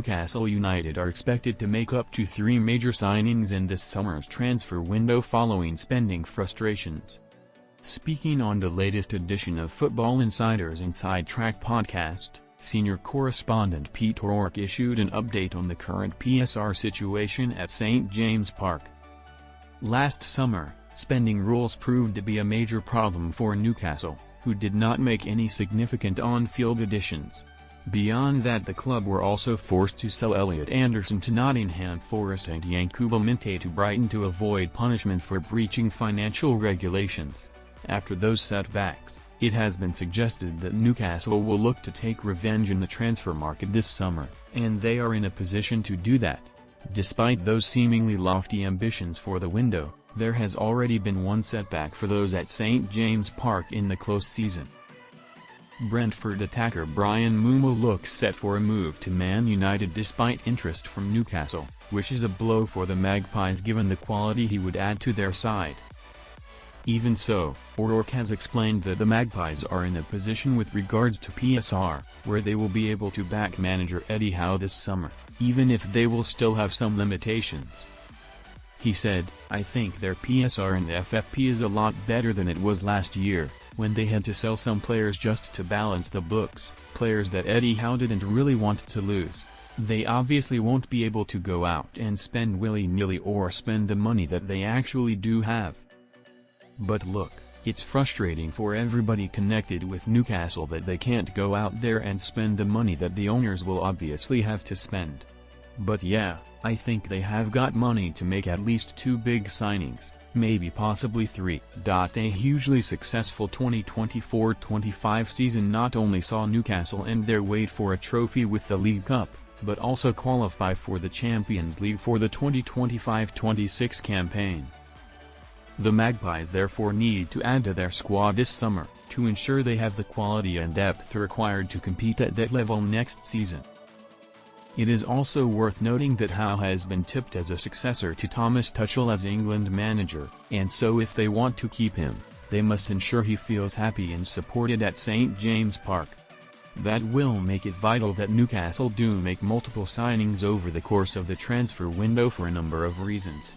Newcastle United are expected to make up to 3 major signings in this summer's transfer window following spending frustrations. Speaking on the latest edition of Football Insider's Inside Track podcast, senior correspondent Pete O'Rourke issued an update on the current PSR situation at St James Park. Last summer, spending rules proved to be a major problem for Newcastle, who did not make any significant on-field additions. Beyond that, the club were also forced to sell Elliot Anderson to Nottingham Forest and Yankuba Minteh to Brighton to avoid punishment for breaching financial regulations. After those setbacks, it has been suggested that Newcastle will look to take revenge in the transfer market this summer, and they are in a position to do that. Despite those seemingly lofty ambitions for the window, there has already been one setback for those at St James Park in the close season. Brentford attacker Bryan Mbeumo looks set for a move to Man United despite interest from Newcastle, which is a blow for the Magpies given the quality he would add to their side. Even so, O'Rourke has explained that the Magpies are in a position with regards to PSR, where they will be able to back manager Eddie Howe this summer, even if they will still have some limitations. He said, "I think their PSR and FFP is a lot better than it was last year, when they had to sell some players just to balance the books, players that Eddie Howe didn't really want to lose. They obviously won't be able to go out and spend willy-nilly or spend the money that they actually do have. But look, it's frustrating for everybody connected with Newcastle that they can't go out there and spend the money that the owners will obviously have to spend. But yeah, I think they have got money to make at least 2 big signings, maybe possibly 3. A hugely successful 2024-25 season not only saw Newcastle end their wait for a trophy with the League Cup, but also qualify for the Champions League for the 2025-26 campaign. The Magpies therefore need to add to their squad this summer, to ensure they have the quality and depth required to compete at that level next season. It is also worth noting that Howe has been tipped as a successor to Thomas Tuchel as England manager, and so if they want to keep him, they must ensure he feels happy and supported at St James Park. That will make it vital that Newcastle do make multiple signings over the course of the transfer window for a number of reasons,